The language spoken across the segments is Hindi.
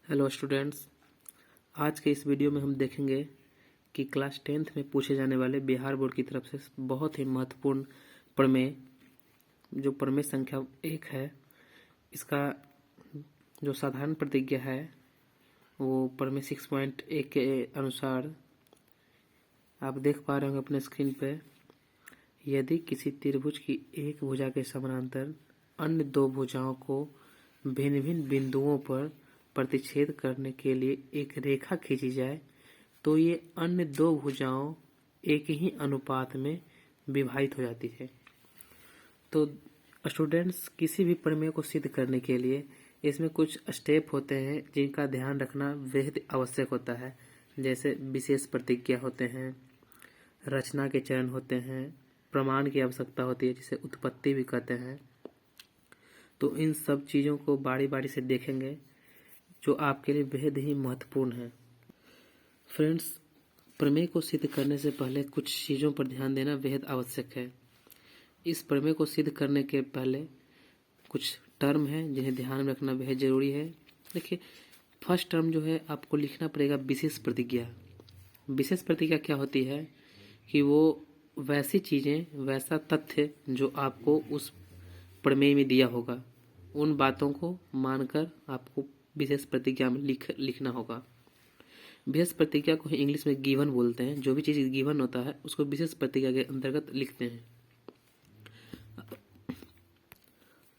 हेलो स्टूडेंट्स, आज के इस वीडियो में हम देखेंगे कि क्लास 10th में पूछे जाने वाले बिहार बोर्ड की तरफ से बहुत ही महत्वपूर्ण प्रमेय, जो प्रमेय संख्या 1 है, इसका जो साधारण प्रतिज्ञा है वो प्रमेय 6.1 के अनुसार आप देख पा रहे होंगे अपने स्क्रीन पे। यदि किसी त्रिभुज की एक भुजा के समानांतर अन्य दो भुजाओं को भिन्न भिन्न बिंदुओं पर प्रतिच्छेद करने के लिए एक रेखा खींची जाए तो ये अन्य दो भुजाओं एक ही अनुपात में विभाजित हो जाती है। तो स्टूडेंट्स, किसी भी प्रमेय को सिद्ध करने के लिए इसमें कुछ स्टेप होते हैं जिनका ध्यान रखना बेहद आवश्यक होता है। जैसे विशेष प्रतिज्ञा होते हैं, रचना के चरण होते हैं, प्रमाण की आवश्यकता होती है जिसे उत्पत्ति भी कहते हैं। तो इन सब चीज़ों को बारी बारी से देखेंगे जो आपके लिए बेहद ही महत्वपूर्ण है। फ्रेंड्स, प्रमेय को सिद्ध करने से पहले कुछ चीज़ों पर ध्यान देना बेहद आवश्यक है। इस प्रमेय को सिद्ध करने के पहले कुछ टर्म हैं जिन्हें ध्यान में रखना बेहद ज़रूरी है। देखिए, फर्स्ट टर्म जो है आपको लिखना पड़ेगा विशेष प्रतिज्ञा। विशेष प्रतिज्ञा क्या होती है कि वो वैसी चीज़ें, वैसा तथ्य जो आपको उस प्रमेय में दिया होगा, उन बातों को मानकर आपको विशेष प्रतिज्ञा में लिखना होगा। विशेष प्रतिज्ञा को इंग्लिश में गिवन बोलते हैं। जो भी चीज़ गिवन होता है उसको विशेष प्रतिज्ञा के अंतर्गत लिखते हैं।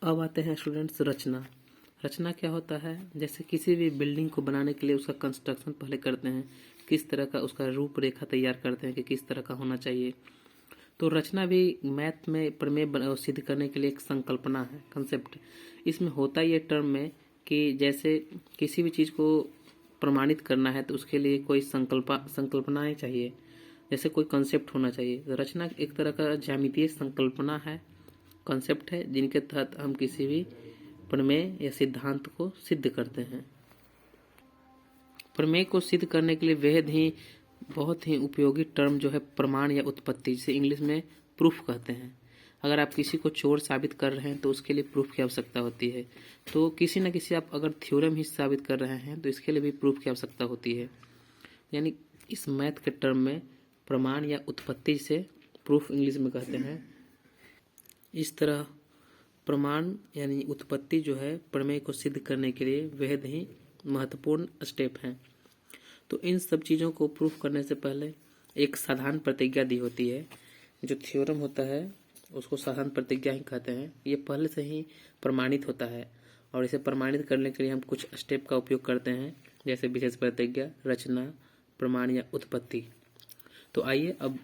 अब आते हैं स्टूडेंट्स रचना। रचना क्या होता है? जैसे किसी भी बिल्डिंग को बनाने के लिए उसका कंस्ट्रक्शन पहले करते हैं, किस तरह का उसका रूपरेखा तैयार करते हैं कि किस तरह का होना चाहिए। तो रचना भी मैथ में प्रमेय सिद्ध करने के लिए एक संकल्पना है, कंसेप्ट। इसमें होता ये टर्म में कि जैसे किसी भी चीज़ को प्रमाणित करना है तो उसके लिए कोई संकल्पनाएं चाहिए, जैसे कोई कंसेप्ट होना चाहिए। तो रचना एक तरह का ज्यामितीय संकल्पना है, कंसेप्ट है, जिनके तहत हम किसी भी प्रमेय या सिद्धांत को सिद्ध करते हैं। प्रमेय को सिद्ध करने के लिए बेहद ही बहुत ही उपयोगी टर्म जो है प्रमाण या उत्पत्ति, जिसे इंग्लिश में प्रूफ कहते हैं। अगर आप किसी को चोर साबित कर रहे हैं तो उसके लिए प्रूफ की आवश्यकता होती है। तो किसी न किसी आप अगर थ्योरम ही साबित कर रहे हैं तो इसके लिए भी प्रूफ की आवश्यकता होती है। यानी इस मैथ के टर्म में प्रमाण या उत्पत्ति से प्रूफ इंग्लिश में कहते हैं। इस तरह प्रमाण यानी उत्पत्ति जो है प्रमेय को सिद्ध करने के लिए बेहद ही महत्वपूर्ण स्टेप हैं। तो इन सब चीज़ों को प्रूफ करने से पहले एक साधारण प्रतिज्ञा दी होती है। जो थ्योरम होता है उसको साधारण प्रतिज्ञा ही कहते हैं। ये पहले से ही प्रमाणित होता है और इसे प्रमाणित करने के लिए हम कुछ स्टेप का उपयोग करते हैं, जैसे विशेष प्रतिज्ञा, रचना, प्रमाण या उत्पत्ति। तो आइए अब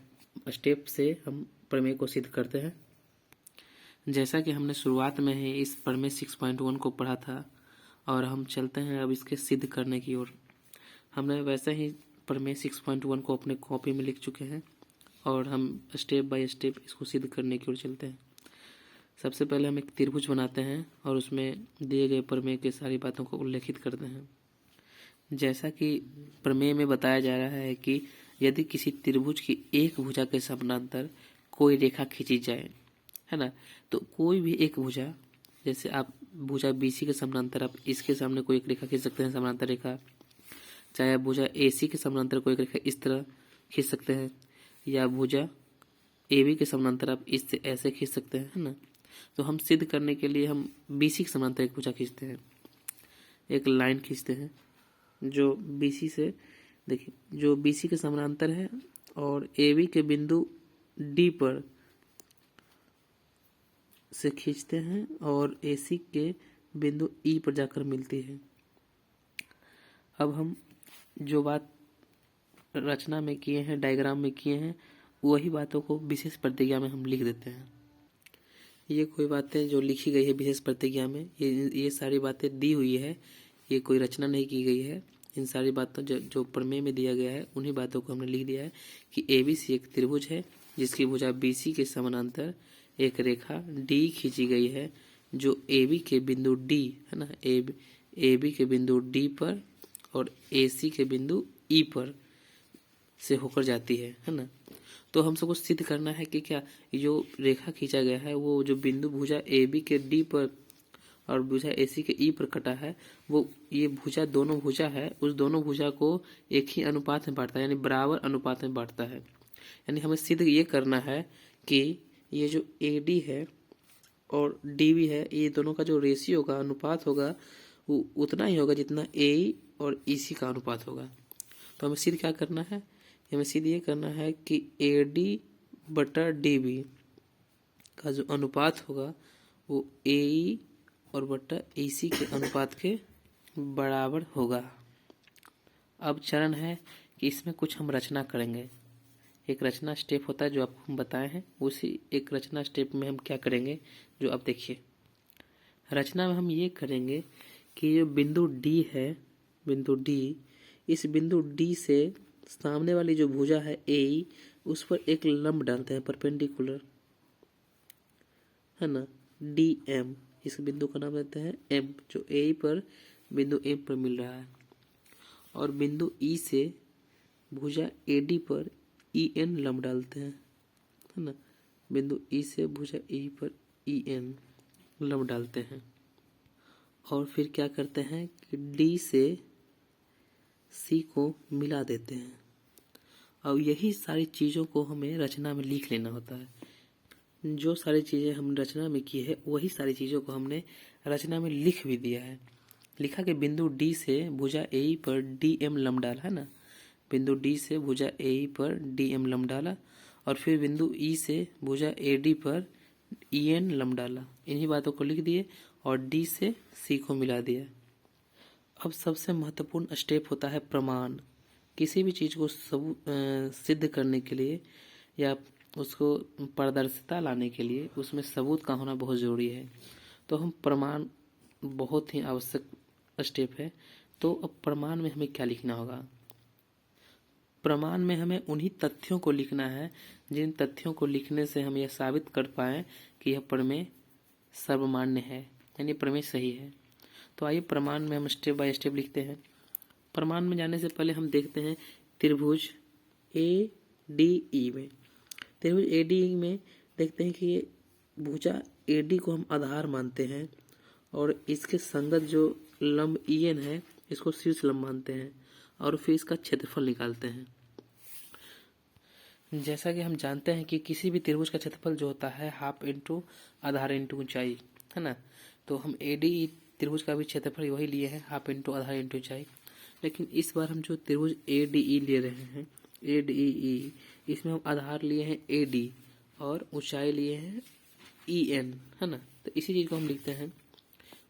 स्टेप से हम प्रमेय को सिद्ध करते हैं। जैसा कि हमने शुरुआत में ही इस प्रमेय 6.1 को पढ़ा था और हम चलते हैं अब इसके सिद्ध करने की ओर। हमने वैसे ही प्रमेय 6.1 को अपने कॉपी में लिख चुके हैं और हम स्टेप बाय स्टेप इसको सिद्ध करने की ओर चलते हैं। सबसे पहले हम एक त्रिभुज बनाते हैं और उसमें दिए गए प्रमेय की सारी बातों को उल्लेखित करते हैं। जैसा कि प्रमेय में बताया जा रहा है कि यदि किसी त्रिभुज की एक भुजा के समानांतर कोई रेखा खींची जाए, है ना, तो कोई भी एक भुजा, जैसे आप भुजा BC के समानांतर आप इसके सामने कोई एक रेखा खींच सकते हैं, समानांतर रेखा। चाहे आप भुजा AC के समानांतर कोई एक रेखा इस तरह खींच सकते हैं, या भुजा AB के समानांतर आप इससे ऐसे खींच सकते हैं, है ना। तो हम सिद्ध करने के लिए हम BC के समानांतर एक भुजा खींचते हैं, एक लाइन खींचते हैं जो BC से, देखिए, जो BC के समानांतर है और AB के बिंदु D पर से खींचते हैं और AC के बिंदु E पर जाकर मिलती है। अब हम जो बात रचना में किए हैं, डायग्राम में किए हैं, वही बातों को विशेष प्रतिज्ञा में हम लिख देते हैं। ये कोई बातें जो लिखी गई है विशेष प्रतिज्ञा में, ये सारी बातें दी हुई है, ये कोई रचना नहीं की गई है। इन सारी बातों जो प्रमेय में दिया गया है उन्हीं बातों को हमने लिख दिया है कि ABC एक त्रिभुज है जिसकी भुजा BC के समानांतर एक रेखा D खींची गई है जो AB के बिंदु D, है ना, AB के बिंदु D पर और AC के बिंदु E पर से होकर जाती है ना। तो हम सबको सिद्ध करना है कि क्या जो रेखा खींचा गया है वो जो बिंदु भुजा AB के D पर और भुजा AC के ई पर कटा है, वो ये भुजा दोनों भुजा है, उस दोनों भुजा को एक ही अनुपात में बांटता है, यानी बराबर अनुपात में बांटता है। यानी हमें सिद्ध ये करना है कि ये जो AD है और DB है, ये दोनों का जो रेशियो होगा, अनुपात होगा, वो उतना ही होगा जितना AE और EC का अनुपात होगा। तो हमें सिद्ध क्या करना है, हमें सिद्ध ये करना है कि AD बटा DB का जो अनुपात होगा वो AE और बटा EC के अनुपात के बराबर होगा। अब चरण है कि इसमें कुछ हम रचना करेंगे। एक रचना स्टेप होता है जो आपको हम बताए हैं, उसी एक रचना स्टेप में हम क्या करेंगे जो अब देखिए। रचना में हम ये करेंगे कि जो बिंदु D है, बिंदु D, इस बिंदु D से सामने वाली जो भुजा है AE, उस पर एक लंब डालते हैं परपेंडिकुलर, है ना, DM। इस बिंदु का नाम देते हैं M, जो AE पर बिंदु M पर मिल रहा है। और बिंदु E से भुजा AD पर EN लंब डालते हैं, है ना, बिंदु E से भुजा E पर EN लंब डालते हैं। और फिर क्या करते हैं कि D से C को मिला देते हैं। अब यही सारी चीज़ों को हमें रचना में लिख लेना होता है। जो सारी चीज़ें हम रचना में की है वही सारी चीज़ों को हमने रचना में लिख भी दिया है। लिखा कि बिंदु D से भुजा AE पर DM लंब डाला, है ना, बिंदु D से भुजा AE पर DM लंब डाला, और फिर बिंदु E से भुजा AD पर EN लंब डाला। इन्हीं बातों को लिख दिए और D से C को मिला दिया। अब सबसे महत्वपूर्ण स्टेप होता है प्रमाण। किसी भी चीज़ को सिद्ध करने के लिए या उसको पारदर्शिता लाने के लिए उसमें सबूत का होना बहुत ज़रूरी है। तो हम प्रमाण बहुत ही आवश्यक स्टेप है। तो अब प्रमाण में हमें क्या लिखना होगा? प्रमाण में हमें उन्हीं तथ्यों को लिखना है जिन तथ्यों को लिखने से हम यह साबित कर पाएँ कि यह प्रमेय सर्वमान्य है, यानी प्रमेय सही है। तो आइए प्रमाण में हम स्टेप बाय स्टेप लिखते हैं। प्रमाण में जाने से पहले हम देखते हैं त्रिभुज ADE में। त्रिभुज ADE में देखते हैं कि ये भुजा AD को हम आधार मानते हैं और इसके संगत जो लंब EN है इसको शीर्ष लंब मानते हैं और फिर इसका क्षेत्रफल निकालते हैं। जैसा कि हम जानते हैं कि किसी भी त्रिभुज का क्षेत्रफल जो होता है हाफ इंटू आधार इंटू ऊंचाई, है ना। तो हम ADE त्रिभुज का भी क्षेत्रफल वही लिए हैं, हाफ इंटू आधार इंटू ऊंचाई। लेकिन इस बार हम जो त्रिभुज ADE ले रहे हैं, ADE, इसमें हम आधार लिए हैं AD और ऊंचाई लिए हैं EN, है ना। तो इसी चीज़ को हम लिखते हैं।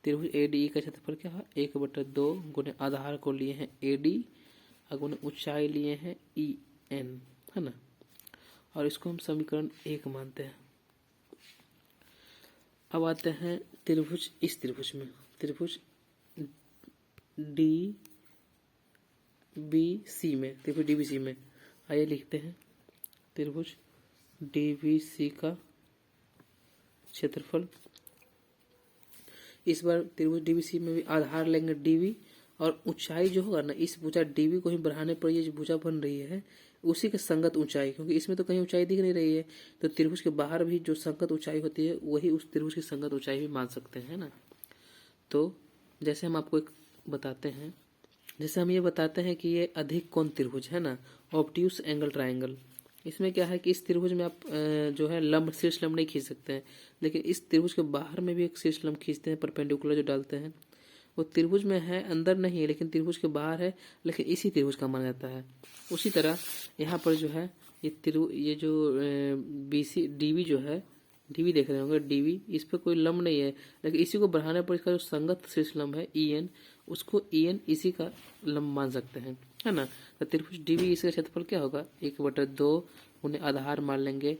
त्रिभुज ADE का क्षेत्रफल क्या है? 1/2 गुने आधार को लिए हैं AD और गुने ऊंचाई लिए हैं EN, है ना। और इसको हम समीकरण 1 मानते हैं। अब आते हैं त्रिभुज इस त्रिभुज में, त्रिभुज DBC में, त्रिभुज DBC में आइए लिखते हैं त्रिभुज DBC का क्षेत्रफल। इस बार त्रिभुज DBC में भी आधार लेंगे DB और ऊंचाई जो होगा ना, इस भुजा DB को ही बढ़ाने पर ये जो भुजा बन रही है उसी के संगत ऊंचाई, क्योंकि इसमें तो कहीं ऊंचाई दिख नहीं रही है, तो त्रिभुज के बाहर भी जो संगत ऊंचाई होती है वही उस त्रिभुज की संगत ऊंचाई भी मान सकते हैं ना। तो जैसे हम आपको एक बताते हैं, जैसे हम ये बताते हैं कि ये अधिक कोण त्रिभुज है ना, ऑब्ट्यूस एंगल ट्राइंगल। इसमें क्या है कि इस त्रिभुज में आप जो है लंब, शीर्ष लंब नहीं खींच सकते हैं, लेकिन इस त्रिभुज के बाहर में भी एक शीर्ष लंब खींचते हैं, परपेंडिकुलर जो डालते हैं। वो त्रिभुज में है, अंदर नहीं है, लेकिन त्रिभुज के बाहर है, लेकिन इसी त्रिभुज का माना जाता है। उसी तरह यहाँ पर जो है ये जो BC DB जो है, DB देख रहे होंगे, DB इस पर कोई लंब नहीं है, लेकिन इसी को बढ़ाने पर इसका जो संगत शीर्ष लंब है EN, उसको EN इसी का लंब मान सकते हैं, है ना। तो त्रिभुज DB इसका क्षेत्रफल क्या होगा? 1/2 उन्हें आधार मान लेंगे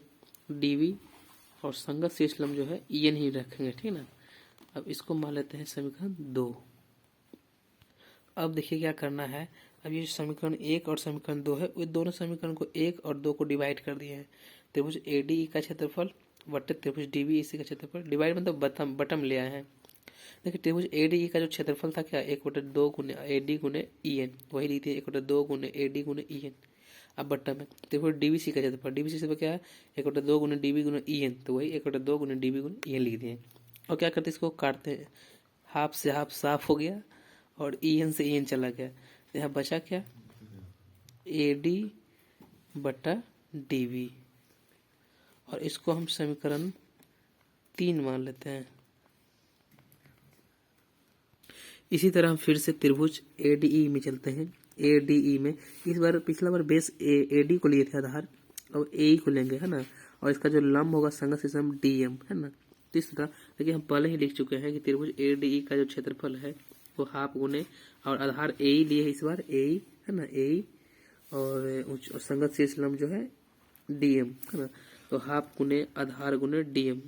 DB और संगत शीर्ष लंब जो है EN ही रखेंगे, ठीक है ना। अब इसको मान लेते हैं समीकरण 2। अब देखिए क्या करना है। अब ये समीकरण 1 और समीकरण 2 है, उस दोनों समीकरण को 1 और 2 को डिवाइड कर दिए हैं। त्रिभुज ADE का क्षेत्रफल बटे त्रिभुज DB इसी का क्षेत्रफल, डिवाइड मतलब बटम ले आए हैं। देखिए त्रिभुज ADE का जो क्षेत्रफल था क्या? 1/2 गुने AD गुने EN, वही लिखते हैं 1/2 गुने AD गुने EN। अब बटम है त्रिभुज DBC का क्षेत्रफल, DBC से क्या है? 1/2 गुने DB गुने EN, तो वही 1/2 गुने DB गुने EN लिख दिए। और क्या करते हैं, इसको काटते हैं, हाफ से हाफ साफ हो गया और EN से EN चला गया। यहाँ बचा क्या, AD बटा DB, और इसको हम समीकरण 3 मान लेते हैं। इसी तरह हम फिर से त्रिभुज ADE में चलते हैं। ADE में इस बार पिछला बार बेस AD को लिए थे आधार, अब AE को लेंगे, है ना, और इसका जो लंब होगा संगत सिस्टम DM, है ना। तो इस तरह देखिए हम पहले ही लिख चुके हैं कि त्रिभुज ADE का जो क्षेत्रफल है वो हाफ गुने, और आधार AE लिए है इस बार, AE, है ना, AE, और संगत शीर्ष लंब जो है DM, है ना। तो हाफ गुने आधार गुने DM,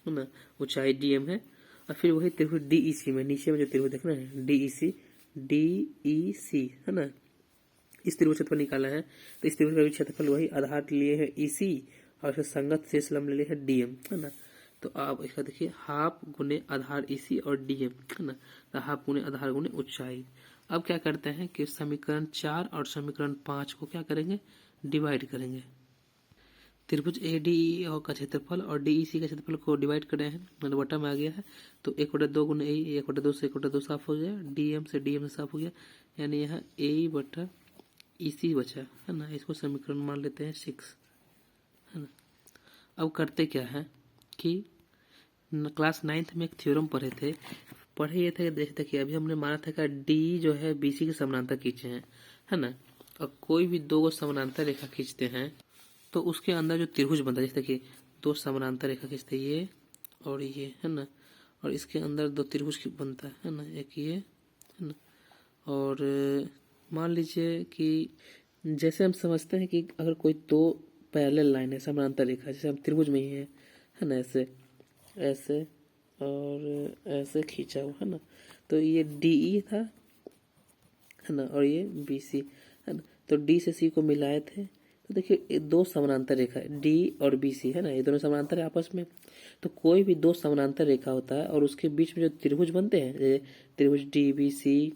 है ना, ऊंचाई DM है। और फिर वही त्रिभुज DEC में, नीचे में जो त्रिभुज देख रहे हैं DEC, है ना, इस त्रिभुज क्षेत्रफल निकाला है। तो इस त्रिभुज का भी क्षेत्रफल वही आधार लिए है EC और फिर संगत शेष लंब लिए है DM, है ना। तो आप इसका देखिए हाफ गुने आधार EC और DM, है ना, तो हाफ गुने आधार गुने ऊंचाई। अब क्या करते हैं कि समीकरण 4 और समीकरण 5 को क्या करेंगे, डिवाइड करेंगे। त्रिभुज ADE और का क्षेत्रफल और DEC का क्षेत्रफल को डिवाइड कर रहे हैं, मतलब बटा में आ गया है। तो 1/2 गुना AE, 1/2 से 1/2 साफ हो गया, DM से DM से साफ हो गया, यानी यहाँ AE बटा EC बचा, है ना। इसको समीकरण मान लेते हैं 6, है ना। अब करते क्या है कि क्लास 9th में एक थ्योरम पढ़े ये थे, देखते कि अभी हमने माना था कि D जो है BC के समानांतर खींचे हैं, है ना। और कोई भी दो को समानांतर रेखा खींचते हैं तो उसके अंदर जो त्रिभुज बनता है, जैसे कि दो समानांतर रेखा खींचते ये और ये, है ना, और इसके अंदर दो त्रिभुज बनता है ना, एक ये, है ना। और मान लीजिए कि जैसे हम समझते हैं कि अगर कोई दो पैरेलल लाइन है, समानांतर रेखा, जैसे हम त्रिभुज में ही है ना, ऐसे ऐसे और ऐसे खींचा हुआ, है ना। तो ये DE था, है ना, और ये BC, है ना। तो D से C को मिलाए थे, तो देखिए दो समानांतर रेखा है D और BC, है ना, ये दोनों समानांतर है आपस में। तो कोई भी दो समानांतर रेखा होता है और उसके बीच में जो त्रिभुज बनते हैं, जैसे त्रिभुज DBC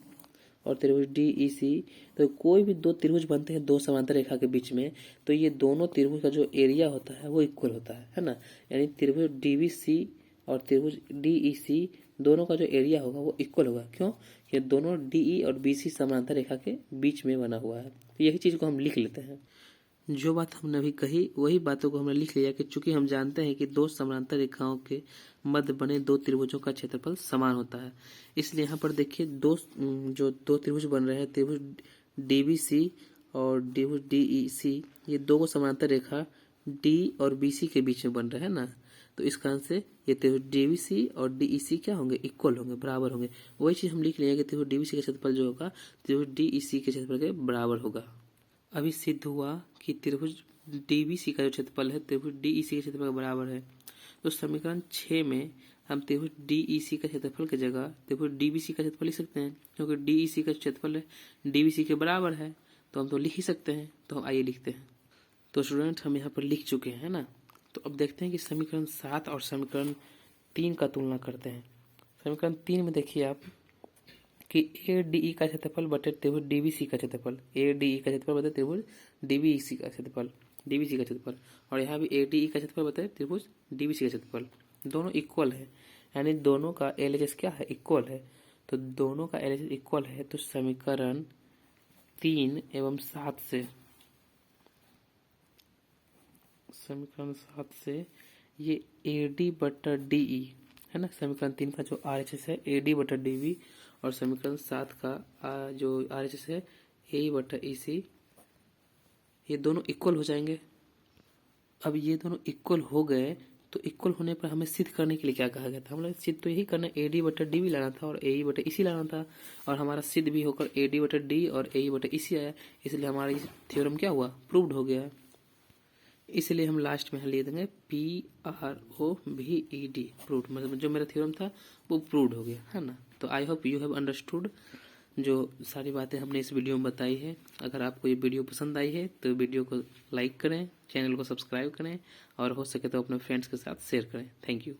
और त्रिभुज DEC, तो कोई भी दो त्रिभुज बनते हैं दो समांतर रेखा के बीच में, तो ये दोनों त्रिभुज का जो एरिया होता है वो इक्वल होता है ना। यानी त्रिभुज DBC और त्रिभुज DEC दोनों का जो एरिया होगा वो इक्वल होगा। क्यों, ये दोनों DE और BC समांतर रेखा के बीच में बना हुआ है। तो यही चीज को हम लिख लेते हैं। जो बात हमने अभी कही वही बातों को हमने लिख लिया कि चूंकि हम जानते हैं कि दो समानांतर रेखाओं के मध्य बने दो त्रिभुजों का क्षेत्रफल समान होता है, इसलिए यहाँ पर देखिए जो दो त्रिभुज बन रहे हैं, त्रिभुज DBC और त्रिभुज DEC, ये दो को समानांतर रेखा D और BC के बीच में बन रहे हैं ना। तो इस कारण से ये त्रिभुज DBC और DEC क्या होंगे, इक्वल होंगे, बराबर होंगे। वही चीज हम लिख लेंगे कि त्रिभुज DBC का क्षेत्रफल जो होगा त्रिभुज DEC के क्षेत्रफल के बराबर होगा। अभी सिद्ध हुआ कि त्रिभुज DBC का जो क्षेत्रफल है त्रिभुज DEC के क्षेत्रफल के बराबर है। तो समीकरण 6 में हम त्रिभुज DEC का क्षेत्रफल की जगह त्रिभुज DBC का क्षेत्रफल लिख सकते हैं, क्योंकि DEC का क्षेत्रफल है DBC के बराबर है, तो हम तो लिख ही सकते हैं। तो हम आइए लिखते हैं। तो स्टूडेंट हम यहाँ पर लिख चुके हैं ना। तो अब देखते हैं कि समीकरण 7 और समीकरण 3 का तुलना करते हैं। समीकरण 3 में देखिए आप कि ADE का क्षेत्रफल बटे त्रिभुज DBC का क्षेत्रफल, ADE का क्षेत्रफल बटे त्रिभुज DBC का क्षेत्रफल, DBC का क्षेत्रफल, और यहाँ भी ADE का क्षेत्रफल बटे त्रिभुज DBC का क्षेत्रफल, दोनों इक्वल है, यानी दोनों का LHS क्या है, इक्वल है। तो दोनों का LHS इक्वल है, तो समीकरण 3 एवं 7 से, समीकरण 7 से ये AD बटा DE, है ना, समीकरण 3 का जो RHS है AD बटा DB, और समीकरण 7 का जो RHS है AE बटा EC, ये दोनों इक्वल हो जाएंगे। अब ये दोनों इक्वल हो गए, तो इक्वल होने पर हमें सिद्ध करने के लिए क्या कहा गया था, हम लोग सिद्ध तो यही करना, AD बटा DB लाना था और AE बटा EC लाना था, और हमारा सिद्ध भी होकर AD बटा D और AE बटा EC आया, इसलिए हमारा थ्योरम क्या हुआ, प्रूव्ड हो गया। इसलिए हम लास्ट में लिख देंगे PROVED, प्रूव्ड, मतलब जो मेरा थ्योरम था वो प्रूव्ड हो गया, है ना। तो I hope you have understood जो सारी बातें हमने इस वीडियो में बताई है। अगर आपको ये वीडियो पसंद आई है तो वीडियो को लाइक करें, चैनल को सब्सक्राइब करें, और हो सके तो अपने फ्रेंड्स के साथ शेयर करें। Thank you.